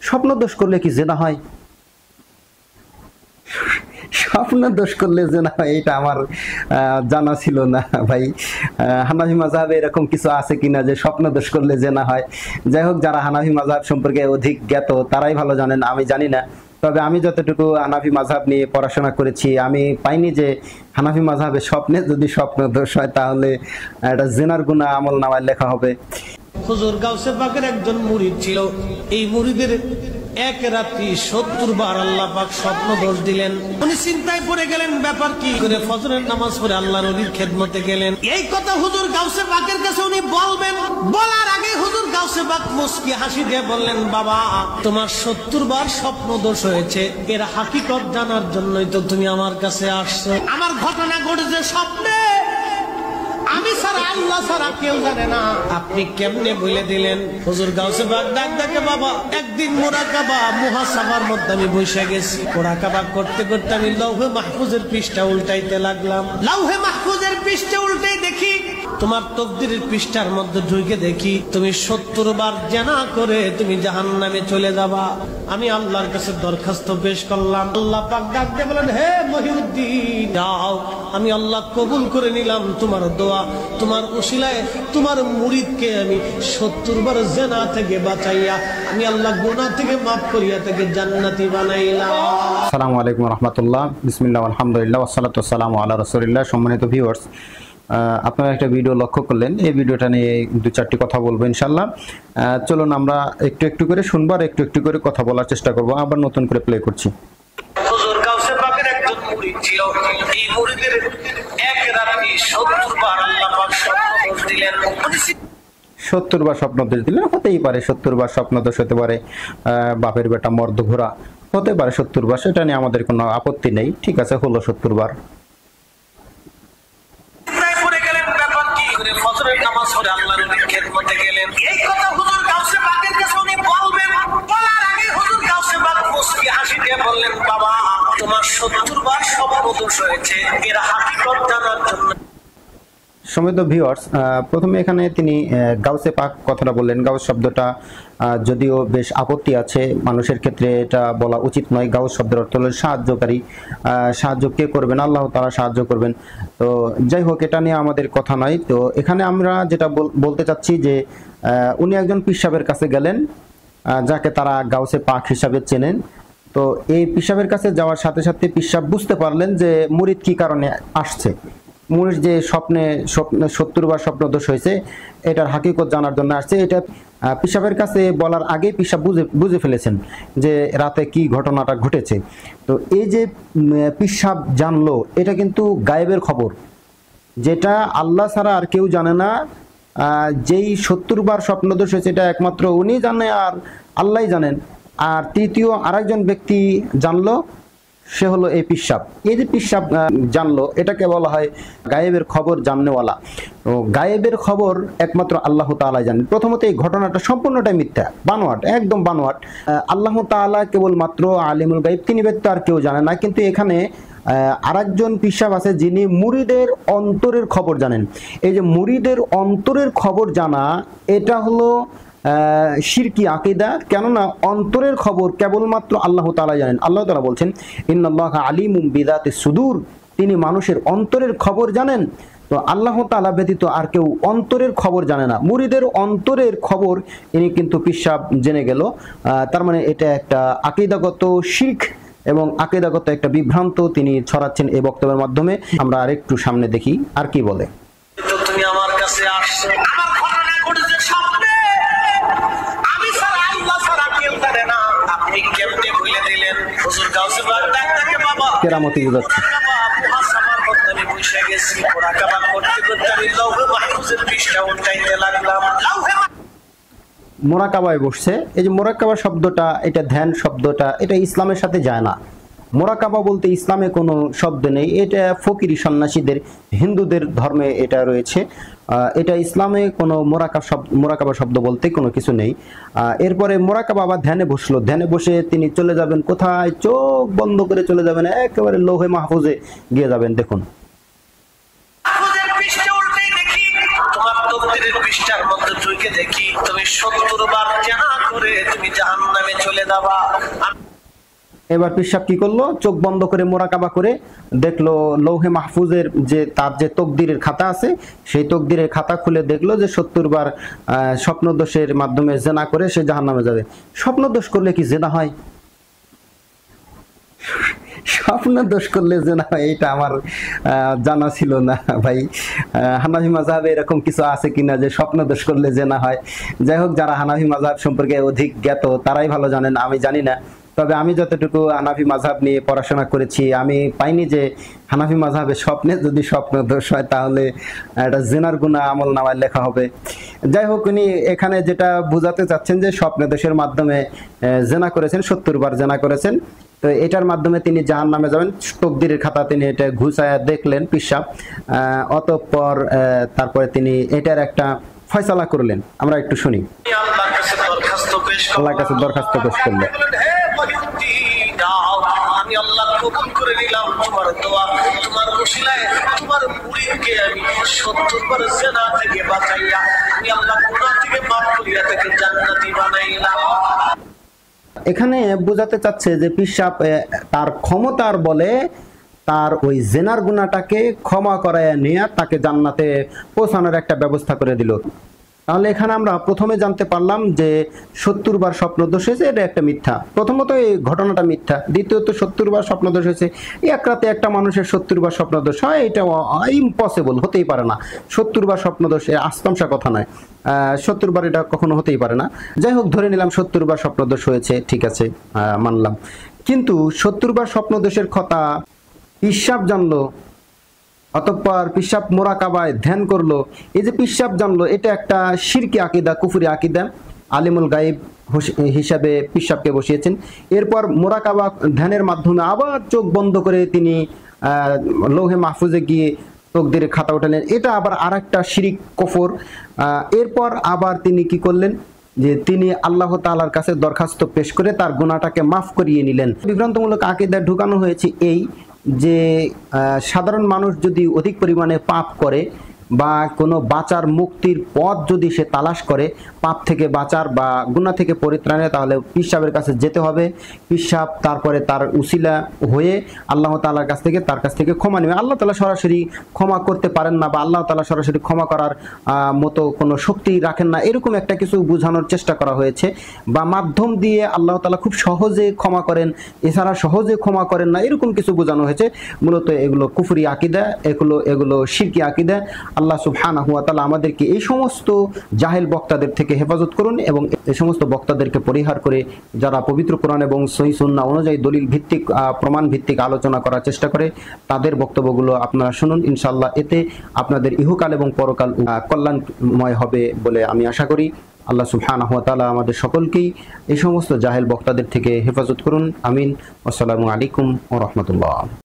স্বপ্ন দোষ করলে কি জেনা হয়? স্বপ্ন দোষ করলে জেনা হয় এটা আমার জানা ছিল না ভাই। হানাফি মাযহাবে এরকম কিছু আছে কিনা যে স্বপ্ন দোষ করলে জেনা হয়? যাই হোক, যারা হানাফি মাযহাব সম্পর্কে অধিক জ্ঞাত তারাই ভালো জানেন, আমি জানি না। তবে আমি যতটুকু হানাফি মাযহাব নিয়ে পড়াশোনা করেছি, আমি পাইনি যে হানাফি মাযহাবে স্বপ্নে যদি স্বপ্ন দোষ হয় তাহলে এটা জেনার গুনাহ আমলনামায় লেখা হবে। হুজুর গাউসে পাকের একজন মুরিদ ছিল। এই মুরিদের এক রাত্রি 70 বার আল্লাহ পাক স্বপ্ন দোষ দিলেন। উনি চিন্তায় পড়ে গেলেন, ব্যাপার কি করে ফজরের নামাজ পড়ে আল্লাহর ওলির খেদমতে গেলেন। এই কথা হুজুর গাউসে পাকের কাছে উনি বলবেন, বলার আগে হুজুর গাউসে পাক মুস্কি হাসি দিয়ে বললেন, বাবা তোমার 70 বার স্বপ্ন দোষ হয়েছে, এর হাকিকত জানার জন্যই তো তুমি আমার কাছে আসছো। আমার ঘটনা ঘটেছে স্বপ্নে, আমি ছাড়া আল্লাহ ছাড়া কেউ জানে না, আপনি কেমনে বলে দিলেন? হুজুর গাউসে পাক ডাক ডাকে, বাবা একদিন মুরাকাবা মুহাসাবার মধ্যে আমি বসে গেছি। মুরাকাবা করতে করতে আমি লৌহে মাহফুজের পৃষ্ঠা উল্টাইতে লাগলাম। লৌহে মাহফুজের পৃষ্ঠা উল্টাই দেখি তোমার তকদিরের পৃষ্ঠার মধ্যে ঢুকে দেখি তুমি 70 বার জানা করে তুমি জাহান্নামে চলে যাবা। আমি আল্লাহর কাছে দরখাস্ত পেশ করলাম। আল্লাহ পাক ডাক দিয়ে বলেন, হে মহিউদ্দিন যাও, আমি আল্লাহ কবুল করে নিলাম তোমার দোয়া। তোমার উসিলায় তোমার মুরিদকে আমি 70 বার জিনা থেকে বাঁচাইয়া আমি আল্লাহ গুনাহ থেকে মাফ করিয়া থেকে জান্নাতি বানাইলাম। আসসালামু আলাইকুম ওয়া রাহমাতুল্লাহ। বিসমিল্লাহ, আলহামদুলিল্লাহ, ওয়াসসালাতু ওয়াসসালামু আলা রাসূলিল্লাহ। সম্মানিত ভিউয়ার্স, আপনারা একটা ভিডিও লক্ষ্য করলেন, এই ভিডিওটা নিয়ে দু চারটি কথা বলবো ইনশাআল্লাহ। চলুন আমরা একটু একটু করে শুনবো আর একটু একটু করে কথা বলার চেষ্টা করব। আবার নতুন করে প্লে করছি। হুজুর গাউসে পাকের একজন মুরিদ ছিল। এই মুরিদের এক রাতে 70 বার আল্লাহ পাক স্বপ্ন দোষ দিলেন। 70 বার স্বপ্ন দোষ দিলেন, হতেই পারে 70 বার স্বপ্ন দোষ হতে পারে, বাপের বেটা মর্দ ঘোড়া হতে পারে 70 বার, সেটা নিয়ে আমাদের কোনো আপত্তি নেই। ঠিক আছে, হলো 70 বার। ফজরের নামাজ পড়ে আল্লাহর ওলির খেদমতে গেলেন। এই কথা হুজুর গাউসে পাকের কাছে উনি বলবেন, বলার আগে হুজুর গাউসে পাক মুস্কি হাসি দিয়ে বললেন, বাবা তোমার 70 বার স্বপ্ন দোষ হয়েছে, এর হাকিকত জানার জন্য। সম্মানিত ভিউয়ার্স, প্রথমে এখানে তিনি গাউসে পাক কথাটা বললেন। গাউস শব্দটা যদিও বেশ আপত্তি আছে, মানুষের ক্ষেত্রে এটা বলা উচিত নয়। গাউস শব্দের অর্থ হলো সাহায্যকারী। সাহায্য কে করবেন? আল্লাহ তাআলা সাহায্য করবেন। তো যাই হোক, এটা নিয়ে আমাদের কথা নয়। তো এখানে আমরা যেটা বলতে চাচ্ছি যে উনি একজন পীর সাহেবের কাছে গেলেন, যাকে তারা গাউসে পাক হিসাবে চেনেন। তো এই পীর সাহেবের কাছে যাওয়ার সাথে সাথে পীর সাহেব বুঝতে পারলেন যে মুরিদ কি কারণে আসছে। মুরিদ যে 70 বার স্বপ্ন দোষ হয়েছে, এটার হাকিকত জানার জন্য আসছে। এটা পীর সাহেবের কাছে বলার আগেই পীর সাহেব বুঝে ফেলেছেন যে রাতে কি ঘটনাটা ঘটেছে। তো এই যে পীর সাহেব জানলো, এটা কিন্তু গায়েবের খবর, যেটা আল্লাহ ছাড়া আর কেউ জানে না। যেই 70 বার স্বপ্ন দোষ হয়েছে এটা একমাত্র উনি জানে আর আল্লাহই জানেন। আর তৃতীয় আরেকজন ব্যক্তি জানলো, সে হলো এই পীর সাহেব। এই যে পীর সাহেব জানলো, এটাকে বলা হয় গায়েবের খবর জাননেওয়ালা। তো গায়েবের খবর একমাত্র আল্লাহ তাআলাই জানেন। প্রথমত এই ঘটনাটা সম্পূর্ণটাই মিথ্যা, বানোয়াট, একদম বানোয়াট। আল্লাহ তাআলা কেবলমাত্র আলিমুল গায়ব, তিনি ব্যতীত আর কেউ জানে না। কিন্তু এখানে আরেকজন পীর সাহেব আছে যিনি মুরিদের অন্তরের খবর জানেন। এই যে মুরিদের অন্তরের খবর জানা, এটা হলো শিরকি আকীদা। কেননা অন্তরের খবর কেবলমাত্র আল্লাহ তাআলা জানেন। আল্লাহ তাআলা বলছেন, ইন্নাল্লাহা আলিমুম বিযাতিস সুদূর, তিনি মানুষের অন্তরের খবর জানেন। তো আল্লাহ তাআলা ব্যতীত আর কেউ অন্তরের খবর জানে না। মুরিদের অন্তরের খবর ইনি কিন্তু পীর সাহেব জেনে গেল। তার মানে এটা একটা আকীদাগত শিরক এবং আকীদাগত একটা বিভ্রান্ত তিনি ছড়াচ্ছেন এই বক্তব্যের মাধ্যমে। আমরা আরেকটু সামনে দেখি আর কি বলে। তুমি আমার কাছে আসছো, আমার ঘটনা ঘটেছে স্বপ্নে, আমি ছাড়া আল্লাহ ছাড়া কেউ জানে না, আপনি কেমনে বলে দিলেন? হুজুর গাউসে পাক ডাক ডাকে, বাবা কেরামতি বুঝাচ্ছে। মুহাসাবার মধ্যে আমি বসে গেছি। মুরাকাবা করতে করতে আমি লৌহে মাহফুজের পৃষ্ঠা উল্টাইতে লাগলাম। মোরাকাবায় বসছে। এই যে মোরাকাবা শব্দটা, এটা ধ্যান শব্দটা, এটা ইসলামের সাথে যায় না। মোরাকাবা বলতে ইসলামে কোনো শব্দ নেই, এটা ফকিরি সন্ন্যাসীদের, হিন্দুদের ধর্মে এটা রয়েছে। এটা ইসলামে কোনো মোরাকাবা শব্দ বলতে কোনো কিছু নেই। এরপরে মোরাকাবা আবার ধ্যানে বসলো। ধ্যানে বসে তিনি চলে যাবেন কোথায়? চোখ বন্ধ করে চলে যাবেন, একেবারে লৌহে মাহফুজে গিয়ে যাবেন। দেখুন, পৃষ্ঠার মধ্যে ঢুকে দেখি তুমি 70 বার জানা করে তুমি জাহান্নামে চলে যাবা। এবার পিশাব কি করলো, চোখ বন্ধ করে মোরাকাবা করে দেখলো লৌহে মাহফুজের যে তার যে তকদিরের খাতা আছে সেই তকদিরের খাতা খুলে দেখলো যে 70 বার স্বপ্নদোষের মাধ্যমে জেনা করে সে জাহান্নামে যাবে। স্বপ্নদোষ করলে কি জেনা হয়? স্বপ্ন দোষ করলে জেনা হয় এটা আমার জানা ছিল না ভাই। হানাফি মাযহাবে এরকম কিছু আছে কিনা যে স্বপ্ন দোষ করলে জেনা হয়। যাই হোক, যারা হানাফি মাযহাব সম্পর্কে অধিক জ্ঞাত তারাই ভালো জানেন, আমি জানি না। তবে আমি যতটুকু হানাফি মাযহাব নিয়ে পড়াশোনা করেছি আমি পাইনি যে হানাফি মাযহাবে স্বপ্নে যদি স্বপ্ন দোষ হয় তাহলে এটা জেনার গুনাহ আমল নামায় লেখা হবে। যাই হোক, উনি এখানে যেটা বোঝাতে চাচ্ছেন যে স্বপ্ন দোষের মাধ্যমে জেনা করেছেন, 70 বার জেনা করেছেন, তো এটার মাধ্যমে তিনি জাহান্নামে যাবেন। তকদিরের খাতা তিনি এটা ঘুষায়া দেখলেন পিশাব, অতঃপর তারপরে তিনি এটার একটা ফয়সালা করলেন। আমরা একটু শুনি। আল্লাহর কাছে দরখাস্ত পেশ করলেন, আমি আল্লাহ কবুল করে নিলাম তোমার দোয়া, তোমার ওসিলায় তোমার মুরিদকে আমি 70 বার জিনা থেকে বাঁচাইয়া আমি আল্লাহ গুনাহ থেকে মাফ করিয়া তাকে জান্নাতি বানাইলাম। এখানে বোঝাতে চাচ্ছে যে পিশাব তার ক্ষমতার বলে তার ওই জেনার গুনাহটাকে ক্ষমা করায় নিয়ে তাকে জান্নাতে পৌঁছানোর একটা ব্যবস্থা করে দিল। তাহলে এখানে আমরা প্রথমে জানতে পারলাম যে 70 বার স্বপ্নদোষ হয়েছে, এটা একটা মিথ্যা। প্রথমত এই ঘটনাটা মিথ্যা, দ্বিতীয়ত 70 বার স্বপ্নদোষ হয়েছে, এক রাতে একটা মানুষের 70 বার স্বপ্নদোষ হয় এটা ইম্পসিবল, হতেই পারে না। 70 বার স্বপ্নদোষ আস্তমসা কথা নয়, 70 বার এটা কখনো হতেই পারে না। যাই হোক, ধরে নিলাম 70 বার স্বপ্নদোষ হয়েছে, ঠিক আছে, মানলাম। কিন্তু 70 বার স্বপ্নদোষের কথা পিশাব জানলো, অতঃপর পিশাব মোরাকাবায় ধ্যান করলো। এই যে পিশাব জানলো এটা একটা শিরকি আকীদা, কুফরি আকীদা। আলিমুল গায়েব হিসাবে পিশাবকে বসিয়েছেন। এরপর মোরাকাবা ধ্যানের মাধ্যমে আবার চোখ বন্ধ করে তিনি লৌহে মাহফুজে গিয়ে তকদিরের খাতা উঠালেন, এটা আবার আরেকটা শিরিক কুফর। এরপর আবার তিনি কি করলেন যে তিনি আল্লাহ তাআলার কাছে দরখাস্ত পেশ করে তার গুনাহটাকে মাফ করিয়ে নিলেন। বিভ্রান্তমূলক আকীদা ঢুকানো হয়েছে এই যে সাধারণ মানুষ যদি অধিক পরিমাণে পাপ করে বা কোনো বাঁচার মুক্তির পথ যদি সে তালাশ করে, পাপ থেকে বাঁচার বা গুনাহ থেকে পরিত্রাণে, তাহলে পিশাবের কাছে যেতে হবে। পিশাব তারপরে তার উসিলা হয়ে আল্লাহ তাআলার কাছ থেকে তার কাছ থেকে ক্ষমা নেবে। আল্লাহ তাআলা সরাসরি ক্ষমা করতে পারেন না বা আল্লাহ তাআলা সরাসরি ক্ষমা করার মতো কোনো শক্তি রাখেন না, এরকম একটা কিছু বোঝানোর চেষ্টা করা হয়েছে। বা মাধ্যম দিয়ে আল্লাহ তাআলা খুব সহজে ক্ষমা করেন, এছাড়া সহজে ক্ষমা করেন না, এরকম কিছু বোঝানো হয়েছে। মূলত এগুলো কুফরি আকীদা, এগুলো শিরকি আকীদা। আল্লাহ সুবহানাহু ওয়া তাআলা আমাদেরকে এই সমস্ত জাহেল বক্তাদের থেকে হেফাজত করুন এবং এই সমস্ত বক্তাদেরকে পরিহার করে যারা পবিত্র কোরআন এবং সহিহ সুন্নাহ অনুযায়ী দলিল ভিত্তিক প্রমাণ ভিত্তিক আলোচনা করার চেষ্টা করে তাদের বক্তব্যগুলো আপনারা শুনুন। ইনশাআল্লাহ এতে আপনাদের ইহকাল এবং পরকাল কল্যাণময় হবে বলে আমি আশা করি। আল্লাহ সুবহানাহু ওয়া তাআলা আমাদের সকলকেই এই সমস্ত জাহেল বক্তাদের থেকে হেফাজত করুন। আমিন। আসসালামু আলাইকুম ওয়া রাহমাতুল্লাহ।